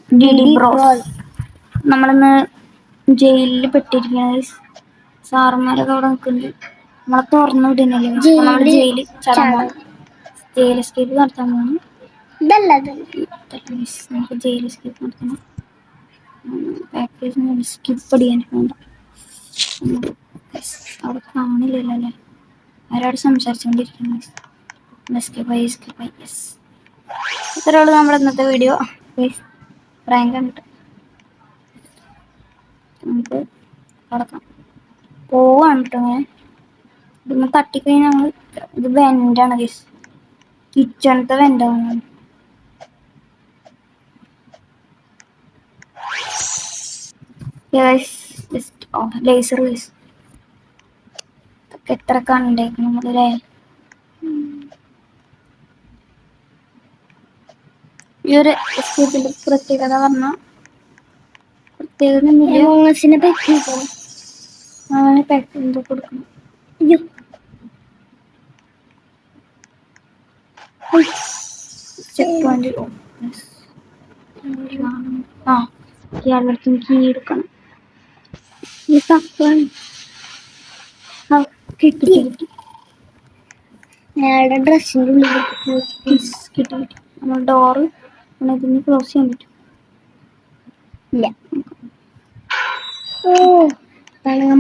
DD bros. നമ്മളിന്ന് ജയിലിൽ പെട്ടിരിക്കുകയാണ്. സാറന്മാരൊക്കെ അവിടെ നിൽക്കുന്നുണ്ട്. നമ്മളെ തുറന്നു വിടുന്നില്ല. നമ്മൾ ജയിലിൽ ചാടാൻ പോകും. ജയിൽ എസ്കേപ്പ് നടത്താൻ പോകുന്നു. നമുക്ക് ജയിൽ എസ്കേപ്പ് നടത്തണം. പാക്കേജ് സ്കിപ്പ് അടിയാൻ പോകണ്ട. അവിടെ കാണില്ലല്ലോ അല്ലേ? ആരോട് സംസാരിച്ചുകൊണ്ടിരിക്കുന്നു. ഇത്രയുള്ളൂ നമ്മുടെ ഇന്നത്തെ വീഡിയോ. പ്രാങ്ക് കണ്ടിട്ട് നമുക്ക് കിടക്കാം. പോവാണ് കേട്ടോ. അങ്ങനെ ഇതൊന്ന് തട്ടിക്കഴിഞ്ഞാൽ നമ്മൾ ഇത് വെൻ്റാണ്. കിച്ചണത്തെ വെൻ്റാണ്. ലേസർ കേസ് എത്ര കണ്ടേക്കണം നമ്മളല്ലേ. ഈ ഒരു എസ്കേപ്പിന്റെ പ്രത്യേകത പറഞ്ഞാൽ അങ്ങനെ പെട്ടെന്ന് കൊടുക്കണം. Check point. ഇയാളുടെ അടുത്ത് കീ എടുക്കണം. കിട്ടി. അയാളുടെ ഡ്രസ്സിൻ്റെ ഉള്ളിൽ കിട്ടി. നമ്മൾ ഡോറ് ഇതിന് ക്ലോസ് ചെയ്യാൻ പറ്റും. ഇല്ല.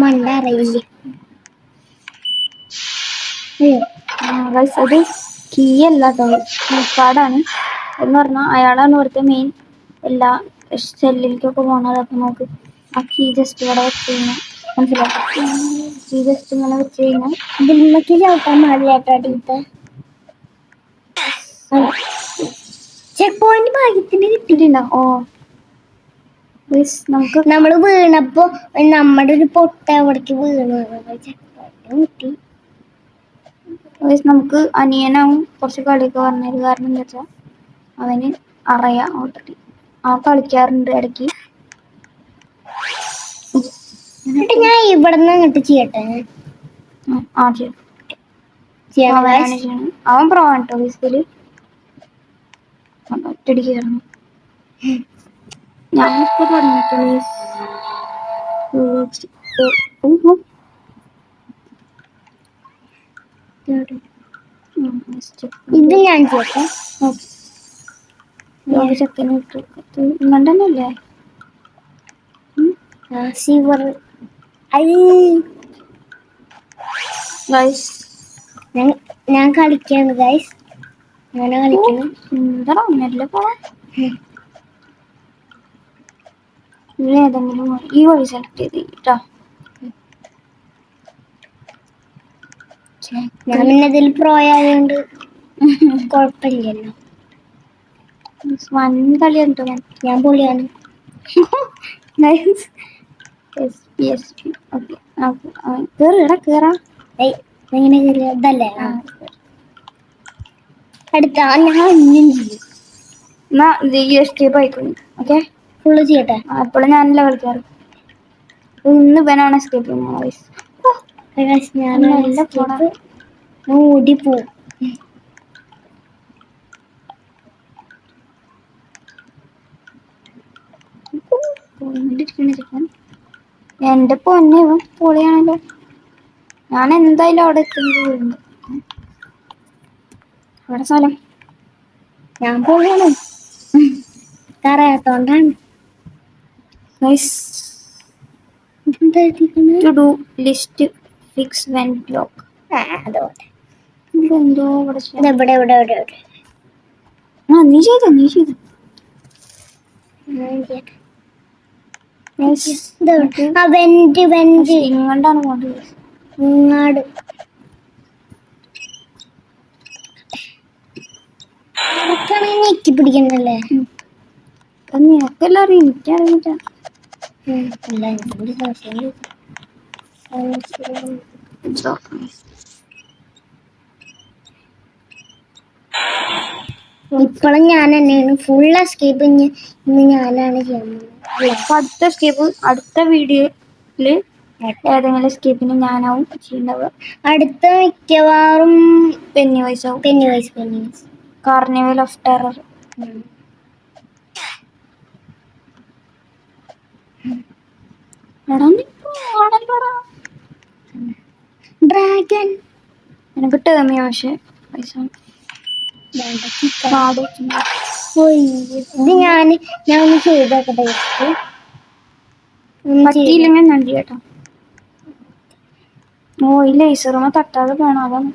മണ്ട അറിയില്ലേ. അത് കീ അല്ല കേട്ടോ, കീപാഡാണ്. എന്ന് പറഞ്ഞാൽ അയാളാണ് ഇവിടുത്തെ മെയിൻ. എല്ലാ സെല്ലിലേക്കൊക്കെ പോകണത്. അപ്പം നമുക്ക് ആ കീ ജസ്റ്റ് ഇവിടെ വെച്ച് കഴിഞ്ഞാൽ മനസ്സിലാക്കാം. കീ ജസ്റ്റ് ഇങ്ങനെ വെച്ച് കഴിഞ്ഞാൽ ഇതിലേക്ക് ചവിട്ടാൻ പാടില്ലാട്ടോ. ചെക്ക് പോയിന്റ് ഭാഗ്യത്തിന് കിട്ടിയിട്ടുണ്ടോ? നമുക്ക് നമ്മൾ വീണപ്പോ നമ്മുടെ ഒരു പൊട്ട അവിടേക്ക് വീണു. കിട്ടി. നമുക്ക് അനിയനാവും കുറച്ച് കളിയൊക്കെ പറഞ്ഞത്. കാരണം എന്താ വെച്ചാൽ അവന് അറിയാം ഓൾറെഡി. ആ കളിക്കാറുണ്ട് ഇടയ്ക്ക്. ഞാൻ ഇവിടെ നിന്ന് അങ്ങോട്ട് ചെയ്യട്ടെ. അവൻ പ്രോ കേട്ടോ. ബേസിക്കലി ഒറ്റടിക്ക് കയറണം. ഞാനിപ്പോ തുടങ്ങിയിട്ടുള്ള ഇത് ഞാൻ ചെയ്യട്ടെ. ചെക്കനെ ഇങ്ങണ്ടല്ലേ ഞാൻ കളിക്കാണ് ഗൈസ്. അങ്ങനെ കളിക്കണം. സുന്ദരം ഒന്നല്ലേ പോവാ. ഏതെങ്കിലും ഈ വഴി സെലക്ട് ചെയ്ത് കേട്ടോ. ഞാൻ പിന്നെ ഇതിൽ പ്രോ ആയതുകൊണ്ട് കുഴപ്പമില്ലല്ലോ. വൻ കളിയാണ് കേട്ടോ. ഞാൻ പൊളിയാണ്. കേറാ എങ്ങനെ കയറിയ ഇതല്ലേ. അടുത്ത ഞാൻ ഇനിയും ചെയ്യും. എന്നാ എസ്കേപ്പ് ആയിക്കോളൂ. ഓക്കെ, ഫുള്ള് ചെയ്യട്ടെ. അപ്പോഴും ഞാനല്ല കളിക്കാറ്. ഇന്ന് ഇവനാണ് എസ്കേപ്പ് ചെയ്യുന്നത്. ഞാൻ ഓടിപ്പോവും. എന്റെ പൊന്നെ ഇവൻ പൊളിയാണല്ലോ. ഞാൻ എന്തായാലും അവിടെ എത്തുന്നത് വീഴുന്നു. അവിടെ സ്ഥലം ഞാൻ പൊളിയാണ്. അറിയാത്തോണ്ടാണ്. To do list fix when block. എന്തോ നീ ചെയ്തോ. ഇങ്ങോട്ടാണ് പോകേണ്ടത്. ഇങ്ങാട് ഞെക്കി പിടിക്കണ്ടല്ലേ. നിനക്കെല്ലാം അറിയാം, എനിക്കറിയില്ല. ഇപ്പോഴും ഞാൻ തന്നെയാണ് ഫുൾ എസ്കേപ്പ്. ഇന്ന് ഞാനാണ് ചെയ്യുന്നത്. അടുത്ത എസ്കേപ്പ് അടുത്ത വീഡിയോയില് ഏതെങ്കിലും എസ്കേപ്പിന് ഞാനാവും ചെയ്യുന്നത്. അടുത്ത മിക്കവാറും പെന്നിവൈസ് ആവും. Carnival of terror. എടാ നീ പോണല്ലോടാ ഡ്രാഗൺ എനിക്ക് ടേമിയ പക്ഷെ പൈസ കാർഡ് ഇത് ഞാൻ ഒന്ന് ചെയ്തോക്കട്ടെ പറ്റിയില്ലെങ്കിൽ ഞാൻ ചെയ്യട്ടോ. ഓ ഈ ലേസറുമ തട്ടാതെ വേണം, അതാണ്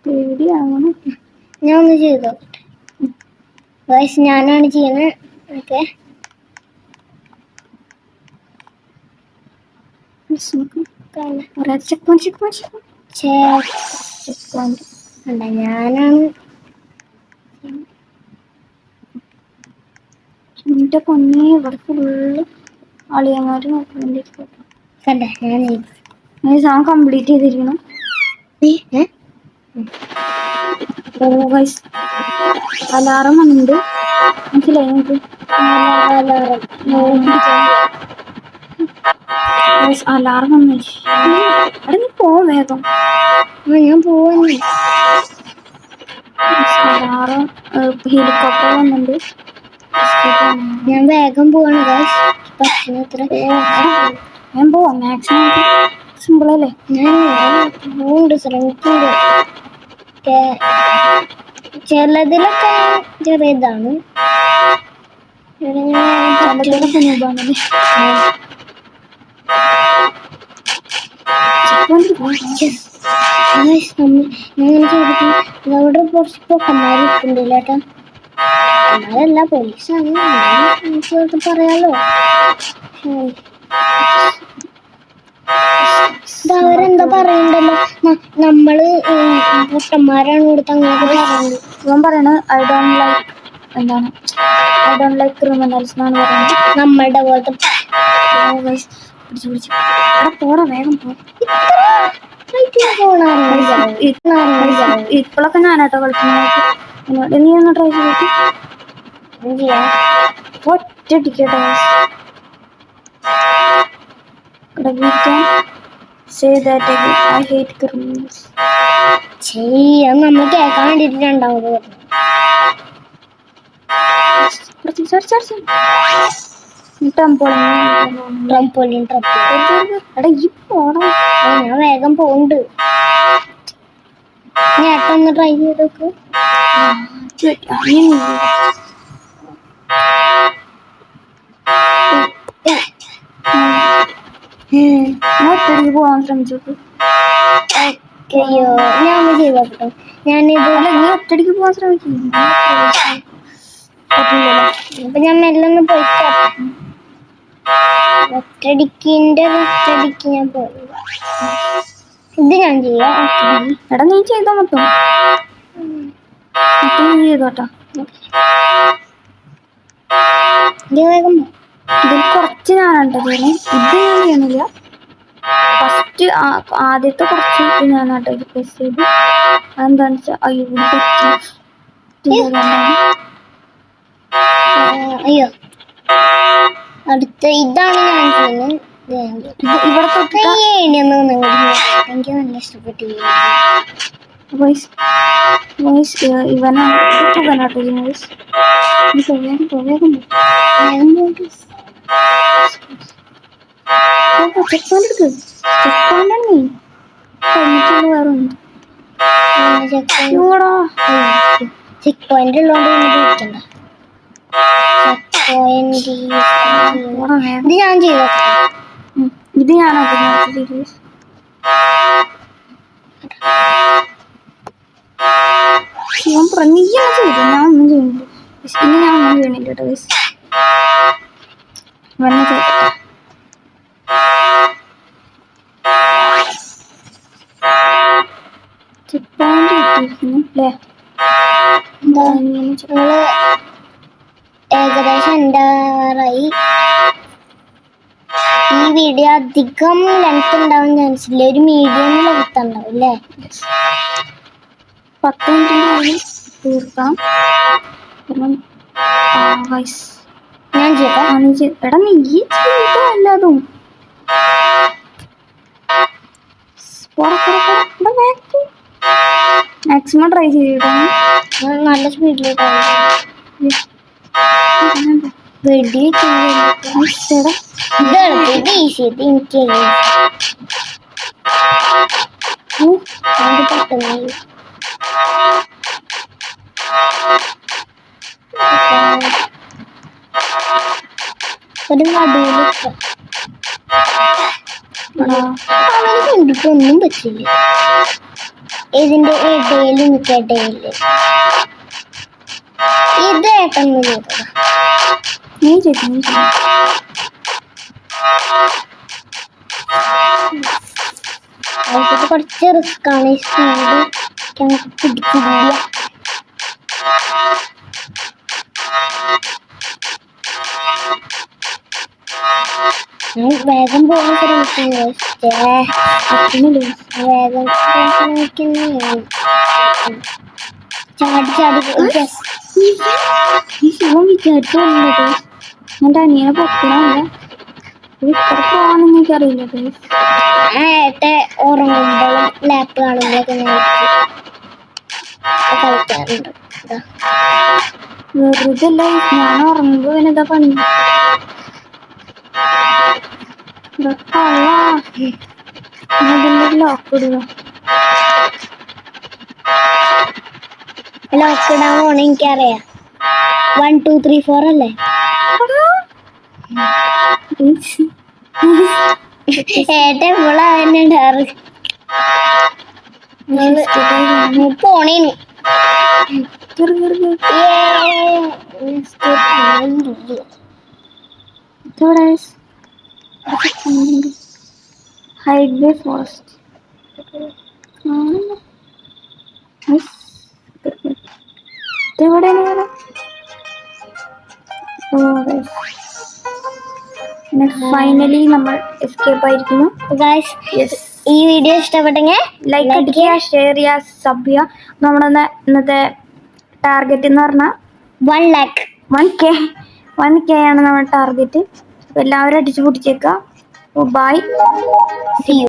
പേടിയാണ്. ഞാൻ ഒന്ന് ചെയ്തോക്കട്ടെ. ഞാനാണ് ചെയ്യുന്നത്. ഓക്കെ ഞാനാണ് എന്റെ പൊന്നെ ഇവിടെ ഫുള്ള് അളിയന്മാര് നോക്കിക്കൊണ്ടിരിക്കും. കണ്ട ഞാൻ സാധനം കംപ്ലീറ്റ് ചെയ്തിരിക്കണം. അലാറം വന്നിട്ടുണ്ട്, മനസ്സിലായി നിങ്ങൾക്ക്? അലാറം വന്നു. അവിടെ നീ പോ വേഗം. ഞാൻ പോവാന്ന്. അലാറം ഹെലികോപ്റ്റർ വന്നിട്ടുണ്ട്. ഞാൻ വേഗം പോവാണ് പറ്റുന്നത്ര ഞാൻ പോവാം. മാക്സിമം സിമ്പിളല്ലേ? ഞാൻ പോണ്ട് ശ്രമിക്കുന്നുണ്ട്. ചിലതിലൊക്കെ ചെറിയതാണ്, ചിലതിലൊക്കെ നൂബാണല്ലേ. ഞാൻ ചെയ്തിട്ട് അവിടെ കുറച്ച് പൊക്കന്മാർ നിൽക്കുന്നുണ്ടല്ലോ കേട്ടോ. എന്നാലല്ല പോലീസാണ്, നമുക്ക് പറയാലോ. അവരെന്താ പറയണ്ടല്ലോ, നമ്മള് പൊട്ടന്മാരാണ് കൊടുത്ത് അങ്ങനെയൊക്കെ പറയുന്നത്. ഇവൻ പറയണത് ഐ ഡോണ്ട് ലൈക്ക് ക്രിമിനൽസ് എന്നാണ് പറയുന്നത്. നമ്മളുടെ പോലത്തെ പോടാ വേഗം പോ. ഇപ്പോഴൊക്കെ ഞാനാട്ടോ കളിക്കുന്നത്. നീ ഒന്ന് ട്രൈ ചെയ്തിട്ട് ഒറ്റ ടിക്കറ്റ് നമ്മൾ കേൾക്കാൻ വേണ്ടിട്ട് രണ്ടാമത് ഞാൻ വേഗം പോണ്ട്. നേട്ടൊന്ന് ട്രൈ ചെയ്തോക്ക്. ഒറ്റടിക്ക് പോവാൻ ശ്രമിച്ചോക്ക്. അയ്യോ ഞാൻ ഒന്ന് ചെയ്തോട്ടോ. ഞാനിത് നീ ഒറ്റടിക്ക് പോവാൻ ശ്രമിക്കും. അപ്പൊ ഞാൻ മെല്ലെ ഒന്ന് പോയിക്കോ. ഒറ്റടിക്ക് ഞാൻ പോയി. ഇത് ഞാൻ ചെയ്യാം. എടാ നീ ചെയ്തോ മൊത്തം നീ ചെയ്തോട്ടാ. വേഗം ഇതിൽ കുറച്ച് ഞാനാട്ടോ ചെയ്യുന്നത്. ഇത് ഞാൻ ചെയ്യണില്ല. ഫസ്റ്റ് ആദ്യത്തെ കുറച്ച് ഞാനാട്ടോ ഇത് പ്രസ് ചെയ്ത്. അതെന്താണെന്ന് വെച്ചാൽ അയ്യോ അടുത്ത ഇതാണ് ഞാൻ ചെയ്യുന്നത്. ഇവിടെ തൊട്ട് എനിക്ക് നല്ല ഇഷ്ടപ്പെട്ടു. ഇവനാട്ടോ ചെക്ക് പോയിന്റ് ഉള്ളതുകൊണ്ട് ഇത് ഞാൻ ചെയ്തോ. ഇത് ഞാനാട്ടോ സീരിയസ്. ഞാൻ നീയാണ് ചെയ്തു, ഞാൻ ഒന്നും ചെയ്യുന്നില്ല. ഇനി ഞാൻ ഒന്നും ചെയ്യണില്ല കേട്ടോ ഗൈസ്. വന്ന ചെയ്തോ. ചെക്ക് പോയിന്റ് കിട്ടിയിരിക്കുന്നു അല്ലേ? ഏകദേശം എന്താറായി. ഈ വീഡിയോ അധികം ലെങ്ത് ഉണ്ടാവാൻ ചാൻസ് ഇല്ല, ഒരു മീഡിയം ലെങ്ത് ഉണ്ടാവും അല്ലേ? 10 മിനിറ്റിനുള്ളിൽ തീർക്കാം. ഞാൻ ചെയ്യാം. എടാ നീ ചെയ്തോ അല്ലാതും. മാക്സിമം ട്രൈ ചെയ്തിട്ടാണ് നല്ല സ്പീഡിലോട്ട് വെടി വെക്കുന്നത് ഇത് എളുപ്പം ഈസി ഇത് എനിക്ക് പെട്ടെന്ന് ഒരു നടുവിൽ അവന് കണ്ടിട്ടൊന്നും പറ്റില്ല ഇതിന്റെ ഇടയിൽ നിൽക്കട്ടയില് ഇത് ഏട്ടൊന്നും ചെയ്തതാ നീ ചെയ്തു അതൊക്കെ കുറച്ച് റിസ്ക് ആണ് ഈ സ്പീഡ് ഞങ്ങൾക്ക് പിടിക്കില്ല വേഗം പോകാൻ ശ്രമിക്കുന്നു വേഗം പോകാൻ ശ്രമിക്കുന്നു ചാടി ചാടി ഈ ശിവൻ വിചാരിച്ചു എന്റെ അനിയനെ പൊക്കണല്ല ഇത്ര പോവാന്ന് എനിക്കറിയില്ല ഗൈസ്. ഏട്ടെ ഉറങ്ങുമ്പോഴും ലാപ്പ് കാണുമ്പോഴൊക്കെ ഞങ്ങൾക്ക് കളിക്കാറുണ്ട് വെറുതെ അല്ല ഞാൻ ഉറങ്ങുമ്പോ ഇവനെന്താ പണി ലോക്ക് ഇടുക ലോക്ക് ഇടാൻ പോണ എനിക്കറിയാം 1 2 3 4 അല്ലേ ഏട്ട എപ്പോഴാ തന്നെ ഇടാറ് പോണേന് ഹൈഡ് ബൈ ഫോറസ്റ്റ് ഇതെവിടെയാണ് ഫൈനലി നമ്മൾ എസ്കേപ്പ് ആയിരിക്കുന്നു. ഈ വീഡിയോ ഇഷ്ടപ്പെട്ടെങ്കിൽ ലൈക്ക് അടിക്കുക, ഷെയർ ചെയ്യുക, സബ് ചെയ്യുക. നമ്മുടെ ഇന്നത്തെ ടാർഗറ്റ് എന്ന് പറഞ്ഞാൽ 1K ആണ് നമ്മുടെ ടാർഗറ്റ്. എല്ലാവരും അടിച്ചു പൊട്ടിച്ചേക്കുക. By, see you.